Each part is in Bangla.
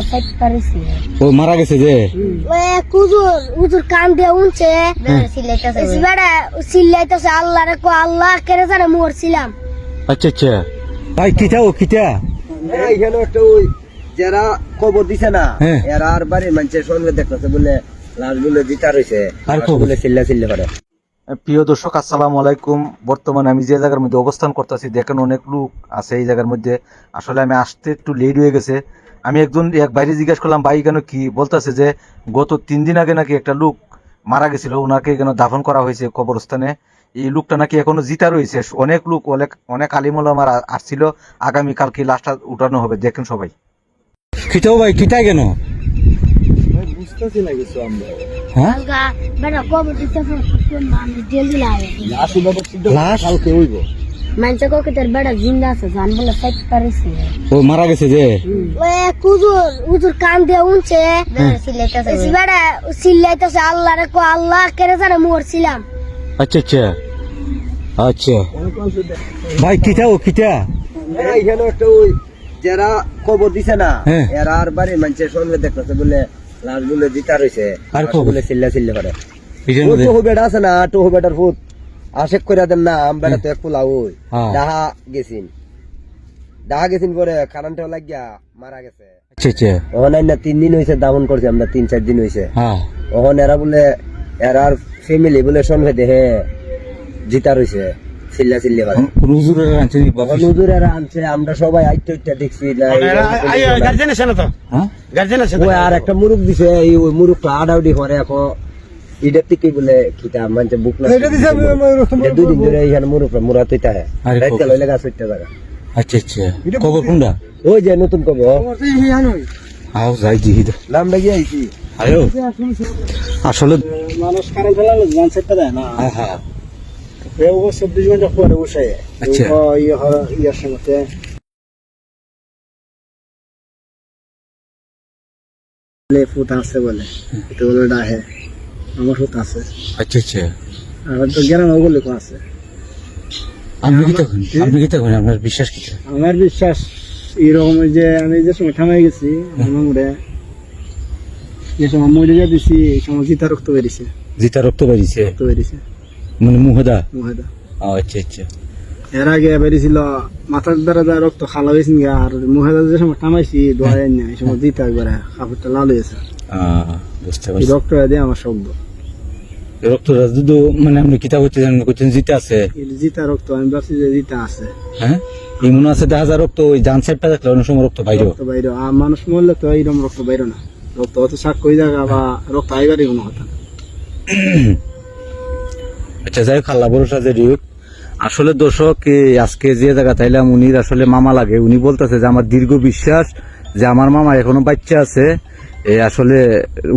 বলে ফাইট পারিছি ও মারা গেছে যে ওই কুজুর কান দিয়ে উনছে সিল্লাইতেছে আল্লাহ রে কো আল্লাহ কেরে জানে মরছিলাম। আচ্ছা আচ্ছা ভাই কিটা এইখানে একটা ওই যারা কবর দিছে না হ্যাঁ। এরা আর বাড়ির মানুষের সঙ্গে দেখতেছে বলে লাশ বলে জিতা রয়েছে আর আর বলে চিল্লা করে। প্রিয় দর্শক আসসালামু আলাইকুম। বর্তমানে আমি যে জায়গার মধ্যে অবস্থান করতেছি দেখেন অনেক লোক আছে এই জায়গার মধ্যে। আসলে আমি আসতে একটু লেট হয়ে গেছে। আমি এক বাইরে জিজ্ঞেস করলাম ভাই কেন কি বলতেছে যে গত 3 দিন আগে নাকি একটা লোক মারা গেছিল, ওনাকে কেন দাফন করা হয়েছে কবরস্থানে। এই লোকটা নাকি এখনো জিতা রয়েছে। অনেক লোক অনেক আলিমুল আমার আসছিল, আগামী কালকে লাশটা উঠানো হবে। দেখেন সবাই খিটাও ভাই কিটাই কেন বুঝতেছি না কিছু আমরা। হ্যাঁ আলগা বেটা কবর দিতে আমি জলদি লাগে লাশ উঠাবার চিন্তা লাশ? কালকে হইব। মানুষে কো তোর বেটা জিন্দা আছে জান বলে ফাইট পারিছি ও মারা গেছে যে ওই কুজুর কান দিয়ে উনছে সিল্লাইতেছে বেটা সিল্লাইতেছে আল্লাহ রে কো আল্লাহ কেরে জানে মরছিলাম। আচ্ছা আচ্ছা আচ্ছা ভাই কিটা এইখানে একটা ওই যারা কবর দিছে না হ্যাঁ। এরা আর বাড়ির মানুষের সঙ্গে দেখতেছে বলে লাশ বলে জিতা রয়েছে আর আর বলে চিল্লা করে। এটার ও মধ্যে তো বেটা আছে না, টোহ বেটার ফুট আশেক করে দেন না, বেটা তো এক পোলা ওই হ্যাঁ। ডাহা গেছিন পরে কারেন্টও লাগিয়া মারা গেছে। আচ্ছা আচ্ছা ওখানে না 3 দিন হয়েছে দামন করছি আমরা, 3-4 দিন হয়েছে। হ্যাঁ ওখানে এরা বলে এরার ফ্যামিলি বলে সঙ্গে দেহে জিতা রয়েছে চিল্লা করে। কোন হুজুরের আনছে নি বাবা? হুজুরেরা আনছে, আমরা সবাই আইটা দেখছি না। হ্যাঁ ওই আর একটা মুরুখ দিছে, ওই মুরুখটা আডাউডি করে এখন ইডার থেকে বলে খিতা মানে বুক না 2 দিন ধরে এইখানে মুরুখটা মুরা তৈতা হয় আরে রাইত খবর। লইলে গাছ উঠতে জায়গা। আচ্ছা আচ্ছা খবর কোনটা? ওই যে নতুন কবর আও যাই দিহি তো নামটা গিয়ে আইছি। আয়ো আসলে মানুষ কারেন্ট ফেলালো গান সেটটা দেয় না, হ্যাঁ হ্যাঁ 24 ঘন্টা পরে বসে আচ্ছা। ইয়ার সঙ্গে ফুট আছে বলে এটা বলে ডাহে আমার ফুট আছে। আচ্ছা আচ্ছা আর তো গ্রাম ওগুলো আছে। আপনি কি তখন আপনার বিশ্বাস কি? আমার বিশ্বাস এরকম যে আমি যে সময় থামাই গেছি মামুরে, যে সময় মরে যা দিছি এই সময় জিতা রক্ত বেরিয়েছে, জিতা রক্ত বেরিয়েছে মানে মুহদা। মুহেদা আচ্ছা আচ্ছা এর আগে বেরিয়েছিল মাথার দ্বারা যা রক্ত খালা হয়েছে, আর মুহেদা যে সময় থামাইছি দোয়া না এই সময় জিতা একবারে কাপড়টা লাল হয়েছে। বুঝতে এই পারছি। রক্ত দিয়ে আমার শব্দ রক্ত রাজদুদু মানে আপনি কিতা হচ্ছে জানেন করছেন জিতা আছে। এই জিতা রক্ত আমি ভাবছি যে জিতা আছে। হ্যাঁ ইমন আছে 10,000 রক্ত ওই জান সাইডটা দেখলে অনেক সময় রক্ত বাইরে। রক্ত বাইরে আর মানুষ মরলে তো এইরকম রক্ত বাইরে না, রক্ত অত শাক হয়ে যাবে বা রক্ত আইবারই কোনো কথা না। আচ্ছা যাই হোক আল্লাহ ভরসা যে রিউক। আসলে দর্শক আজকে যে জায়গা তাইলাম উনির আসলে মামা লাগে। উনি বলতেছে যে আমার দীর্ঘ বিশ্বাস যে আমার মামা এখনো বাচ্চা আছে। আসলে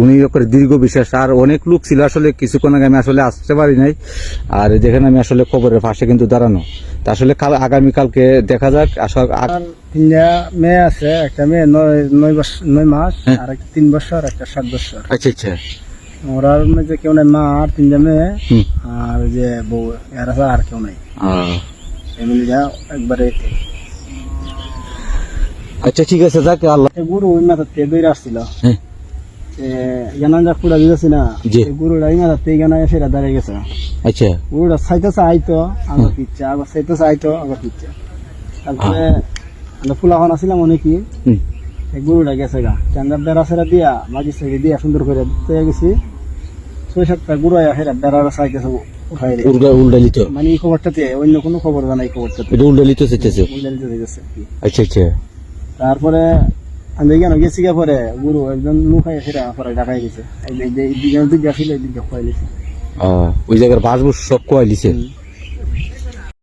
উনি করে দীর্ঘ বিশ্বাস। আর অনেক লোক ছিল আসলে কিছুক্ষণ আগে আমি আসলে আসতে পারি নাই। আর যেখানে আমি আসলে খবরের পাশে কিন্তু দাঁড়ানো তা আসলে আগামীকালকে দেখা যাক। আসলে 3টা মেয়ে আছে, একটা মেয়ে 9 মাস আর একটা 3 বছর একটা 7 বছর। আচ্ছা আচ্ছা ওরার মধ্যে কেউ নাই, মা আর 3টা মেয়ে আর যে বউ এরা আর কেউ নাই, ফ্যামিলিটা একবারে। আচ্ছা ঠিক আছে যাক আল্লাহ। গুরু ওই মাথার থেকে দৌড়ে আসছিল, হ্যাঁ জানা যা পুরা দিতেছি না, জি। গুরুটা এই মাথার থেকে জানা সেটা দাঁড়িয়ে গেছে। আচ্ছা গুরুটা চাইতেছে আইতো আবার পিচ্ছে, আবার চাইতেছে আইতো আবার পিচ্ছে। তারপরে আমরা ফুলাখন আসছিলাম অনেকই, গরুটা গেছে গা আমরা বেড়া সেরা দিয়া মাঝি সাইডে দিয়া সুন্দর করে পেয়ে গেছি। 6-7টা গুরু সেটা বেড়ার চাইতেছে উঠাই উল্টালিত মানে এই খবরটাতে অন্য কোনো খবর জানা এই খবরটাতে এটা উল্টালিত চাইতেছে। উল্টালিতে গেছে। আচ্ছা আচ্ছা তারপরে আমি কেন গেছি গা পরে গুরু একজন লুকাই সেটা পরে ঢাকায় গেছে, এই দিকে ছিল এই দিকে খুয়াই গেছে। ওই জায়গার বাসবুস সব কোয়াইলিছে।